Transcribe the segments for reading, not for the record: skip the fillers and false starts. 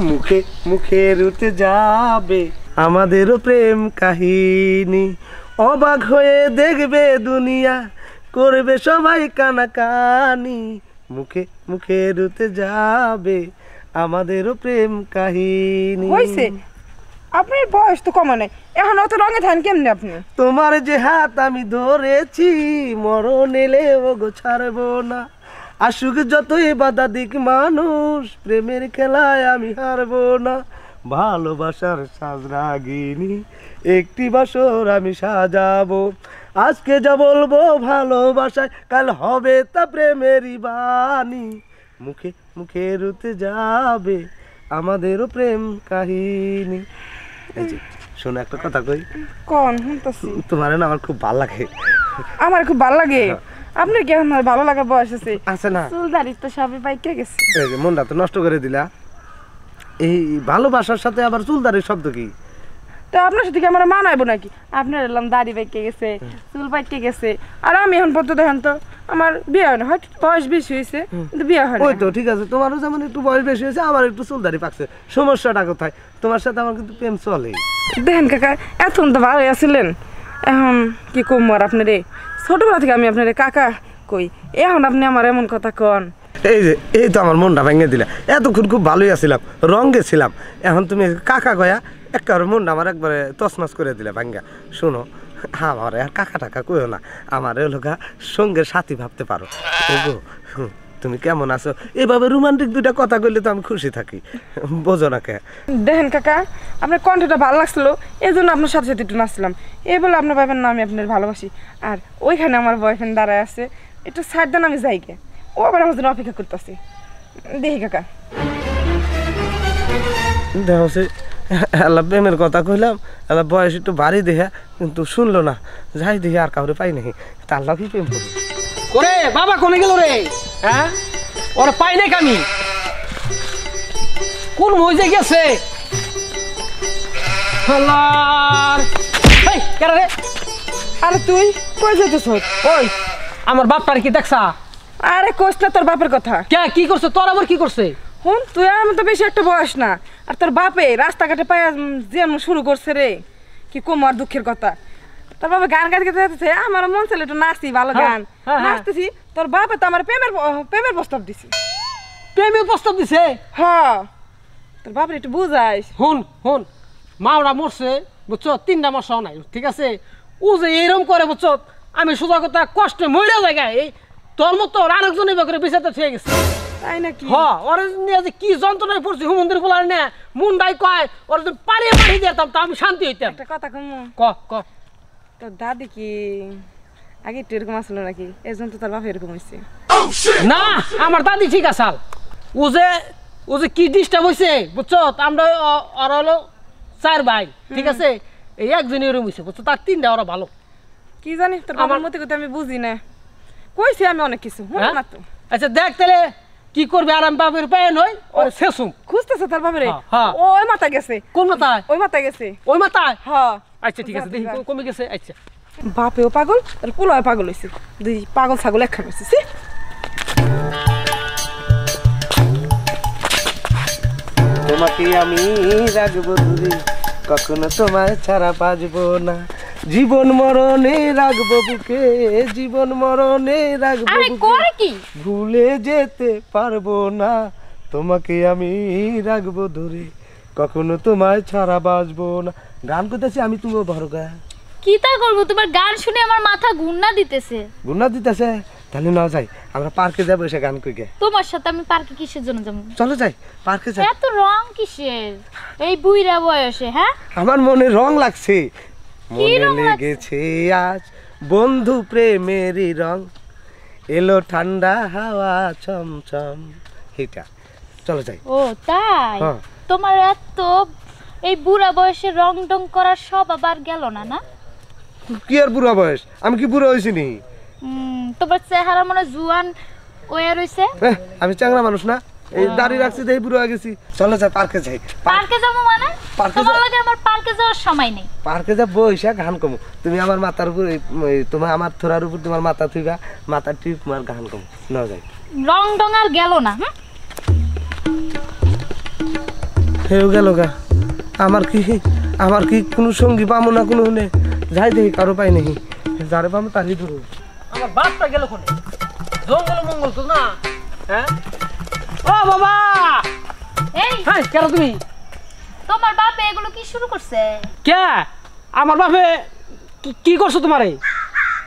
মুখে মুখে রুটে যাবে আমাদেরও প্রেম কাহিনী, অবাক হয়ে দেখবে দুনিয়া, করবে সবাই কানাকানি। মুখে মুখে রুটে যাবে আমাদেরও প্রেম কাহিনী। হইছে, আপনার বয়স তো কমা নাই, এখন অত রঙে থাকেন কেমনে আপনি? তোমার যে হাত আমি ধরেছি, মরণ এলে ও গো ছাড়বো না। আসুক যতই বাধা দিক মানুষ, প্রেমের খেলায় আমি হারবো না। ভালোবাসার সাজ রাগিনী, একটি বাসর আমি সাজাবো। আজকে যা বলবো ভালোবাসায়, কাল হবে তা প্রেমেরই বাণী। মুখে মুখে রুতে যাবে আমাদেরও প্রেম কাহিনী। এই যে শোনো, একটা কথা কই। কোন শুনতাছি? তোমার না আমার খুব ভালো লাগে। আমার খুব ভালো লাগে? আপনার কি এখন ভালো লাগা বয়স আছে? আছে না, চুল দাড়ি তো সবই বাইকে গেছে। এই যে মনটা তো নষ্ট করে দিলা। এই ভালোবাসার সাথে আবার চুলদারির শব্দ কি? তো আপনার সাথে কি আমার মানাইবো নাকি? আপনার এলাম দাড়ি বাইকে গেছে, চুল বাইকে গেছে, আর আমি এখন পর্যন্ত দেখেন তো আমার বিয়ে হয় না। হয়তো বয়স বেশি হয়েছে কিন্তু বিয়ে হয় না। ওই তো ঠিক আছে, তোমারও যেমন একটু বয়স বেশি হয়েছে, আমার একটু চুলদারি পাকছে। সমস্যাটা কোথায়? তোমার সাথে আমার কিন্তু প্রেম চলে। দেখেন কাকা, এখন তো ভালোই আছিলেন, এখন কি কম আর আপনারে? ছোটবেলা থেকে আমি আপনারে কাকা কই, এখন আপনি আমার এমন কথা কন। এই যে এই তো আমার মনটা ভেঙে দিলা। এতক্ষণ খুব ভালোই আছিলাম, রঙে ছিলাম, এখন তুমি কাকা কয়া একবারে মনটা আমার একবারে তছনছ করে দিলা ভাঙ্গা। শোনো, আমার আর কাকা টাকা কইও না, আমার লোকা সঙ্গে সাথী ভাবতে পারো। ওগো তুমি কেমন আছো? এভাবে রোমান্টিক দুইটা কথা কইলে তো আমি খুশি থাকি, বোঝো না কে? দেখেন কাকা, আপনার কণ্ঠটা ভালো লাগছিল, এই জন্য আপনার সাথে সাথে একটু নাচছিলাম। এই বলে আপনার ভাবেন না আমি আপনার ভালোবাসি। আর ওইখানে আমার বয়ফ্রেন্ড দাঁড়ায় আছে, একটু সাইড দেন, আমি যাই গে। ও আবার আমার জন্য অপেক্ষা করতেছে। দেখি কাকা, দেখো সে আল্লাহ প্রেমের কথা কইলাম, আল্লাহ বয়স একটু বাড়ি দেখা কিন্তু শুনলো না। যাই দেখি আর কাউরে পাই নাকি, তা আল্লাহ কি প্রেম করবো। ওরে বাবা কোনে গেল রে? হ্যাঁ, ওরা পাই নাই আমি কোন মজে গেছে। রে আরে তুই কই যেতেছ? ওই আমার বাপটার কি দেখছা? আরে কোস না তোর বাপের কথা। কে কি করছে? তোর আবার কি করছে? হুন, তুই আমার তো বেশি একটা বয়স না, আর তোর বাপে রাস্তাঘাটে পায়া যেমন শুরু করছে রে, কি কমার দুঃখের কথা। তোর বাবা গান গাইতে গাইতে আমার মন ছিল একটু নাচি, ভালো গান নাচতেছি, তোর বাপে তো আমার প্রেমের প্রস্তাব দিছে। প্রেমের প্রস্তাব দিছে? হ্যাঁ, তোর বাপরে একটু বুঝাইস। হুন হুন, মাওরা মরছে বুঝছো, 3টা মাস নাই, ঠিক আছে? ও যে এরকম করে বুঝছো, আমি সোজা কথা কষ্টে মরে জায়গায় এই তোর মতো আরেকজন এবার করে বিচারতে ঠিক গেছে। তাই নাকি? হ্যাঁ, ওরা নিয়ে যে কি যন্ত্রণায় পড়ছে হুমন্দির বলার না, মুন্ডাই কয় ওরা যদি পাড়িয়ে পাড়িয়ে দিতাম তা আমি শান্তি হইতাম। একটা কথা কম, ক ক তোর দাদি কি আগে একটু এরকম আসলো নাকি? এই জন্য তো তোর বাপ এরকম হয়েছে। না, আমার দাদি ঠিক আছে। ও যে কি ডিস্টার্ব হয়েছে বুঝছো, আমরা ওরা হলো 4 ভাই, ঠিক আছে? এই একজনই এরকম হয়েছে বুঝছো, তার 3টা ওরা ভালো। কি জানি তোর বাবার মতে কথা আমি বুঝি না, কইছি আমি অনেক কিছু না তো। আচ্ছা দেখ তাহলে কি করবে, আর আমি বাপের পায়ে নয় ওরে শেষুম খুঁজতেছে তোর বাপরে। হ্যাঁ, ওই মাথা গেছে। কোন মাথায়? ওই মাথা গেছে। ওই মাথায়? হ্যাঁ। আচ্ছা ঠিক আছে, দেখি কমে গেছে। আচ্ছা, বাপেও পাগল আর পোলাও পাগল হইছে, দুই পাগল ছাগল একখান হইছে। তোমাকে আমি রাখবো দূরে, কখনো তোমায় ছাড়া বাজবো না। জীবন মরণে রাখবো বুকে, জীবন মরণে রাখবো বুকে, ভুলে যেতে পারবো না। তোমাকে আমি রাখবো ধরে, কখনো তোমায় ছাড়া বাজবো না। গান করতেছি আমি, তুমিও ভরো গা। কি তা করবো, তোমার গান শুনে আমার মাথা ঘুরনা দিতেছে। ঘুরনা দিতেছে? তাহলে না যাই, আমরা পার্কে যাবো, এসে গান কই গে। তোমার সাথে আমি পার্কে কিসের জন্য যাবো? চলো যাই পার্কে যাই। এত রং কিসের এই বুইরা বয়সে? হ্যাঁ, আমার মনে রং লাগছে, মনে লেগেছে আজ বন্ধু প্রেমেরই রং, এলো ঠান্ডা হাওয়া চমচম। এটা চলো যাই। ও তাই? তোমার এত এই বুড়া বয়সে রং টং করার সব আবার গেল না? না কি আর বুড়া বয়স, আমি কি বুড়া হয়েছি নি? তোমার চেহারা মনে জুয়ান ওয়া রইছে। আমি চাংড়া মানুষ না, এই দাড়ি রাখছি দেই বুড়া হয়ে গেছি। চলো যাই পার্কে যাই। পার্কে যাবো মানে? তোমার লাগে আমার পার্কে যাওয়ার সময় নেই। পার্কে যাব বইসা গান কমু, তুমি আমার মাথার উপর, তোমার আমার থোড়ার উপর তোমার মাথা থুইবা, মাথার টিপ তোমার গান কমু। না যাই, রং টং আর গেল না। হেউ গেল গা। আমার কি কোনো সঙ্গী পাবো না কোনো নে যাই দেখি কারো পাই নাকি যারে পাবো তারই ধরো। আমার বাপটা গেল কোনে জঙ্গল মঙ্গল তো না হ্যাঁ ও বাবা এই হ্যাঁ কেন তুমি তোমার বাপে এগুলো কি শুরু করছে? কে আমার বাপে কি করছো তোমারে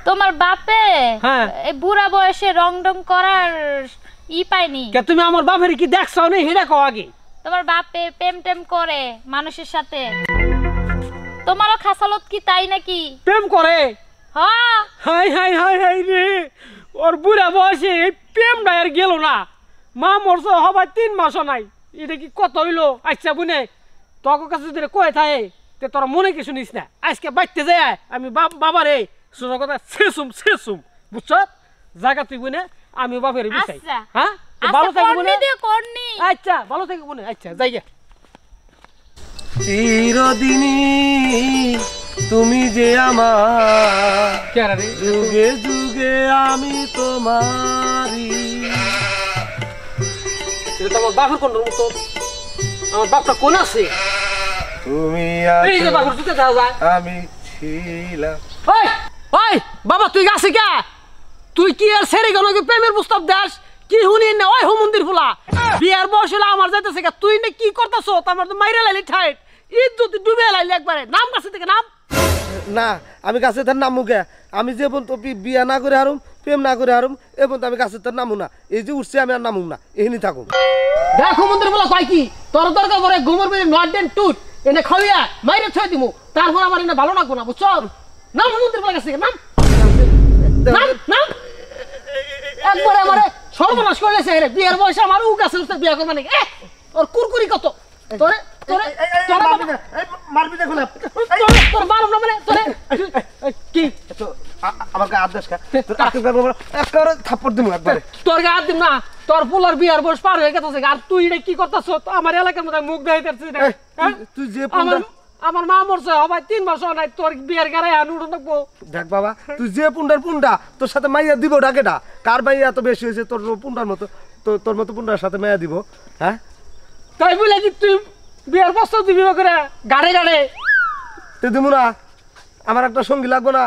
তোমার বাপে হ্যাঁ। এই বুড়া বয়সে রং ডং করার পায়নি। কে তুমি আমার বাপের কি দেখছো না হেডা কও আগে তোমার বাপে প্রেম টেম করে মানুষের সাথে। তোমারও খাসালত কি তাই নাকি? প্রেম করে হ্যাঁ। হাই হাই হাই হাই রে ওর বুড়া বয়সে এই প্রেমটা আর গেল না মা মরছে হবার 3 মাসও নাই এটা কি কত হইলো আচ্ছা বুনে তোর কাছে যদি কয়ে থাকে তে তোরা মনে কিছু নিস না আজকে বাইতে যায় আমি বাবারে সোজা কথা শেষুম বুঝছ জায়গা তুই বুনে আমি বাপের বিষয় আচ্ছা। হ্যাঁ তো ভালো থাকি বুনে করনি। আচ্ছা ভালো থাকি বুনে আচ্ছা যাইগে চিরদিনই তুমি যে আমার কেরা রে যুগে যুগে আমি তোমারই। এটা তো আমার বাপের কোন মতো আমার বাপটা কোন আছে তুমি এই যে বাপের চুকে যাওয়া যায় আমি ছিলাম। ওই ওই বাবা তুই গাছে কে তুই কি আর সেরে গেল কি প্রেমের প্রস্তাব দাস কি হুনি না ওই হুমন্দির ফুলা বিয়ার বয়স হলো আমার যাইতেছে কে তুই না কি করতেছ আমার তো মাইরা লাইলি ঠাইট ইজ্জত ডুবে লাইলি একবারে নাম কাছে থেকে নাম না আমি গাছে তার নামু কে আমি যে বলতো বিয়া না করে হারুম প্রেম না করে হারুম এ বলতো আমি গাছে তার নামু না এই যে উঠছে আমি আর নামু না এখানে থাকুম। দেখ হুমন্দির ফুলা কয় কি তোর দরকার করে ঘুমর বেরি নট দেন টুট এনে খাওয়া মাইরে ছয় দিমু তারপর আমার এনে ভালো লাগবো না বুঝছো নাম হুমন্দির ফুলা কাছে নাম নাম নাম একবারে আমারে সর্বনাশ করে গেছে রে বিয়ের বয়সে আমার উ গাছে উঠতে বিয়া করবে নাকি ওর কুরকুরি কত তোরে তোরে মারবি দেখো না তোর মারুম না মানে তোরে কি আমাকে আদেশ খা একবারে থাপ্পড় দিমু একবারে তোর গা দিম না তোর পোলার বিয়ার বয়স পার হয়ে গেছে আর তুই এটা কি করতেছ আমার এলাকার মধ্যে মুখ দেখাইতেছিস না তুই যে আমার মা মরছে হবাই 3 মাস নাই তোর বিয়ার গাড়াই আন উঠে থাকবো দেখ বাবা তুই যে পুন্ডা তোর সাথে মাইয়া দিব ডাকেটা কার মাইয়া এত বেশি হয়েছে তোর পুন্ডার মতো তোর মতো পুন্ডার সাথে মাইয়া দিব হ্যাঁ তাই বলে কি তুই বিয়ার প্রস্তাব দিবি করে গাড়ে গাড়ে তুই দিব না আমার একটা সঙ্গী লাগবে না।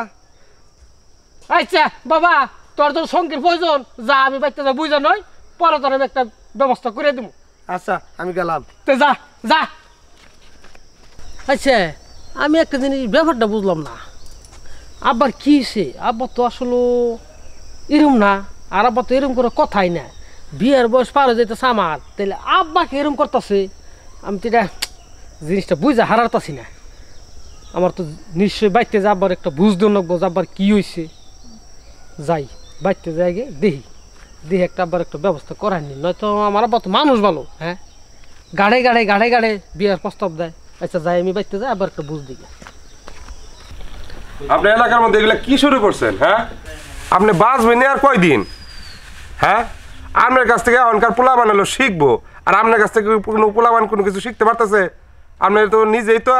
আচ্ছা বাবা তোর তো সঙ্গীর প্রয়োজন যা আমি বাইতে যা বুঝা নয় পরে তোর আমি একটা ব্যবস্থা করে দিব। আচ্ছা আমি গেলাম তো যা যা আচ্ছা আমি একটা জিনিস ব্যাপারটা বুঝলাম না আব্বার কি সে আব্বা তো আসলে এরম না আর আব্বা তো এরম করে কথাই না বিয়ের বয়স পার হয়ে যাইতেছে আমার তাহলে আব্বাকে এরম করতেছে আমি তো এটা জিনিসটা বুঝা হারাতেছি না আমার তো নিশ্চয়ই বাইতে যে আব্বার একটা বুঝতে লাগবো যে আব্বার কি হয়েছে যাই বাইতে যাই গে দেখি একটা আব্বার একটা ব্যবস্থা করায়নি নয়তো আমার আব্বা তো মানুষ ভালো হ্যাঁ গাড়ে গাড়ে বিয়ার প্রস্তাব দেয় আচ্ছা যাই আমি বাইতে যাই আবার একটা বুঝ দিই আপনার এলাকার মধ্যে এগুলা কি শুরু করছেন হ্যাঁ আপনি বাঁচবেন আর কয়দিন হ্যাঁ আপনার কাছ থেকে এখনকার পোলা বানালো শিখবো আর আপনার কাছ থেকে কোনো পোলা বান কোনো কিছু শিখতে পারতেছে আপনি তো নিজেই তো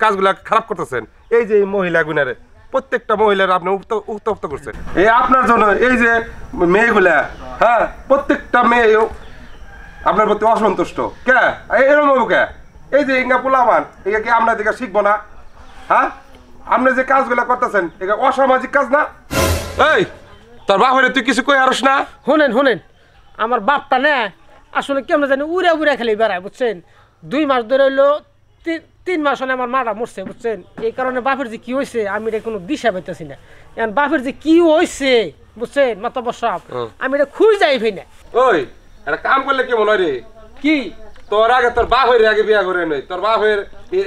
কাজগুলা খারাপ করতেছেন এই যে মহিলা গুনারে প্রত্যেকটা মহিলার আপনি উত্তপ্ত করছেন এই আপনার জন্য এই যে মেয়েগুলা হ্যাঁ প্রত্যেকটা মেয়ে আপনার প্রতি অসন্তুষ্ট কে এরকম কে এই যে ইঙ্গা পোলামান এগুলা কি আমরা দিকে শিখবো না হ্যাঁ আপনি যে কাজগুলা করতেছেন এটা অসামাজিক কাজ না এই তোর বাপ হইলে তুই কিছু কই আরস না শোনেন আমার বাপটা না আসলে কেমন জানি উড়া খেলে বেড়ায় বুঝছেন 2 মাস ধরে হইলো 3 মাস হলে আমার মাটা মরছে বুঝছেন এই কারণে বাপের যে কি হয়েছে আমি এটা কোনো দিশা পাইতেছি না এখন বাপের যে কি হয়েছে বুঝছেন মাতাব্বর সাহেব আমি এটা খুঁজ যাই ভাই না ওই একটা কাম করলে কেমন হয় রে কি তোর আগে তোর বাপ হইরে আগে বিয়া করে নই তোর বাপ হইর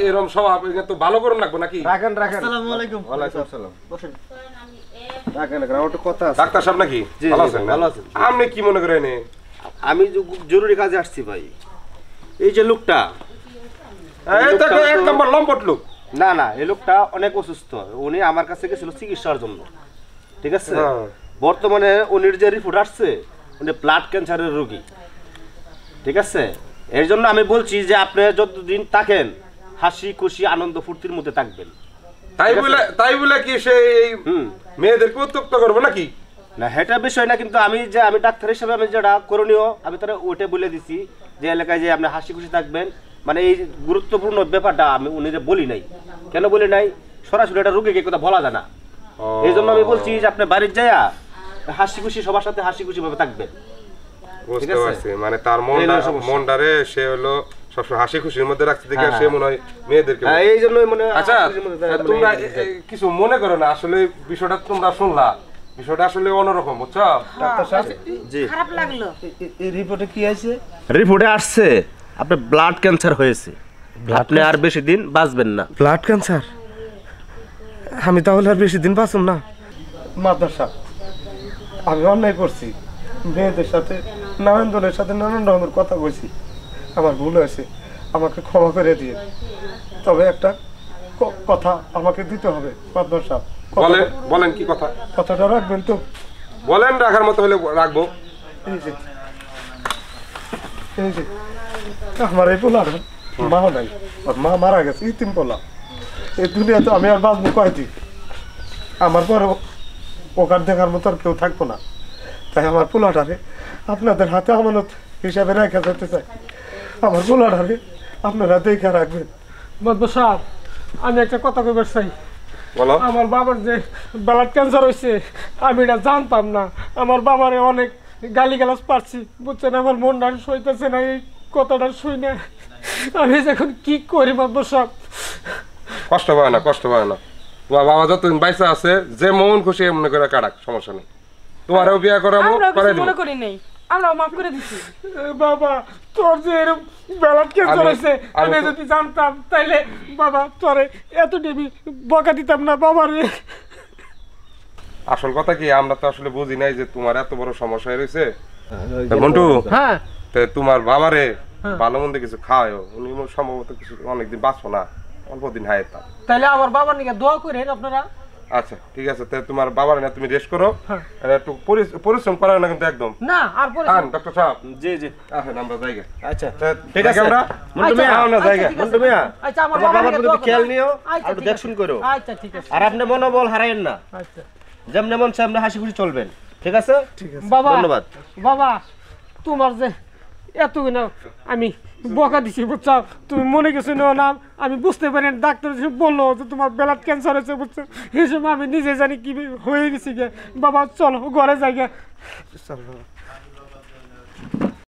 এরকম স্বভাব তো ভালো করুন লাগবো নাকি রাখেন আসসালামু আলাইকুম। ওয়ালাইকুম আসসালাম বসেন রাখেন আমার একটা কথা আছে ডাক্তার সাহেব নাকি ভালো আছেন ভালো আছি। আপনি কি মনে করেন আমি জরুরি কাজে আসছি ভাই। এই যে লোকটা এই তো এক নম্বর লম্পট লোক না এই লোকটা অনেক অসুস্থ। উনি আমার কাছে গেছিল চিকিৎসার জন্য, ঠিক আছে? হ্যাঁ। বর্তমানে উনির যে রিপোর্ট আসছে উনি ব্লাড ক্যান্সারের রোগী, ঠিক আছে? এর জন্য আমি বলছি যে আপনি যতদিন থাকেন হাসি খুশি আনন্দ ফুর্তির মধ্যে থাকবেন। তাই বলে কি সেই মেয়েদেরকে উত্তক্ত করবো নাকি? না সেটা বিষয় না, কিন্তু আমি ডাক্তার হিসেবে আমি যেটা করণীয় আমি তারা ওইটা বলে দিছি যে এলাকায় যে আপনি হাসি খুশি থাকবেন, মানে এই গুরুত্বপূর্ণ ব্যাপারটা আমি উনিরে বলি নাই। কেন বলি নাই? সরাসরি এটা রোগীকে কথা বলা যায় না, এই জন্য আমি বলছি যে আপনি বাড়ির যাইয়া হাসি খুশি সবার সাথে হাসি খুশি ভাবে থাকবেন। বুঝতে পারছি, মানে তার মনটারে সে হলো সবসময় হাসি খুশির মধ্যে রাখতে দেখে সে মনে হয় মেয়েদেরকে। এই জন্যই মনে হয়। আচ্ছা তোমরা কিছু মনে করো না, আসলে বিষয়টা তোমরা শুনলা, বিষয়টা আসলে অন্যরকম, বুঝছো? ডাক্তার সাহেব, জি খারাপ লাগলো। এই রিপোর্টে কি আছে? রিপোর্টে আসছে আপনার ব্লাড ক্যান্সার হয়েছে, আপনি আর বেশি দিন বাঁচবেন না। Blood cancer? আমি তাহলে আর বেশি দিন বাঁচুম না। মাদার সাহেব, আমি অন্যায় করছি, মেয়েদের সাথে নারায়ণজনের সাথে নানান রকমের কথা বলছি, আমার ভুল হয়েছে, আমাকে ক্ষমা করে দিয়ে। তবে একটা কথা আমাকে দিতে হবে মাদার সাহেব। বলেন কি কথা? কথাটা রাখবেন তো? বলেন, রাখার মতো হলে রাখবো। এই যে আমার এই পোলাটা মা নাই, ওর মা মারা গেছে, ইতিম পোলা। এই দুনিয়াতে আমি আর বাঁচবো কয়দিন? আমার পরে ওকার দেখার মতো আর কেউ থাকবো না। তাই আমার পোলাটারে আপনাদের হাতে আমানত হিসাবে রেখে যেতে চাই। আমার পোলাটারে আপনারা দেখে রাখবেন। মাতবর সাহেব, আমি একটা কথা কইবার চাই। বলো। আমার বাবার যে ব্লাড ক্যান্সার হয়েছে আমি এটা জানতাম না। আমার বাবারে অনেক গালিগালাজ পাচ্ছি, বুঝছেন? আমার মনটা সইতেছে না এই কথাটা শুই না। আমি এখন কি করি মাতবর সাহেব? কষ্ট পায় না, কষ্ট পায় না। তোমার বাবা যতদিন বাইসা আছে, যে মন খুশি মনে করে কাটাক, সমস্যা নেই। তোমারও বিয়া করাবো, আমরা করে কিছু দিব। মনে করি নাই, আমরা মাফ করে দিছি। বাবা, তোর যে এরকম ব্লাড ক্যান্সার হয়েছে আমি আমি তো- যদি জানতাম তাইলে বাবা তোরে এত টিভি বকা দিতাম না বাবারে। আসল কথা কি, আমরা তো আসলে বুঝি নাই যে তোমার এত বড় সমস্যা রয়েছে। মন্টু, হ্যাঁ, তোমার বাবারে ভালো মন্দ কিছু খাওয়ায়, উনি সম্ভবত কিছু অনেকদিন বাঁচবো না, অল্প দিন হায়াত। তাইলে আমার বাবার নিকে দোয়া করেন আপনারা। আচ্ছা ঠিক আছে, তোমার বাবার না তুমি রেস্ট করো, হ্যাঁ। আর একটু পরিশ্রম করা না কিন্তু একদম। না আর পরে ডক্টর সাহেব, জি জি, আসেন আমরা জায়গা। আচ্ছা ঠিক আছে, আমরা মন্টু মিয়া, আমরা জায়গা। ঠিক আছে। মন্টু মিয়া, আচ্ছা, আমার তোমার বাবার বাবার নিকে প্রতি দোয়া খেয়াল করো। নিও, আচ্ছা, আর ঠিক দেখশুন আছে। করো। আচ্ছা ঠিক আছে। আর আপনি মনোবল হারায়েন না, আচ্ছা যেমন মন সামনে হাসি খুশি চলবেন, ঠিক আছে? ঠিক আছে বাবা, ধন্যবাদ। বাবা তোমার যে এত না আমি বকা দিছি, বুঝছো? তুমি মনে কিছু নিও না, আমি বুঝতে পারি না। ডাক্তার যে বললো যে তোমার ব্লাড ক্যান্সার হয়েছে, বুঝছো? এই সময় আমি নিজে জানি কি হয়ে গেছি গে। বাবা চলো ঘরে যাই গে। চল বাবা।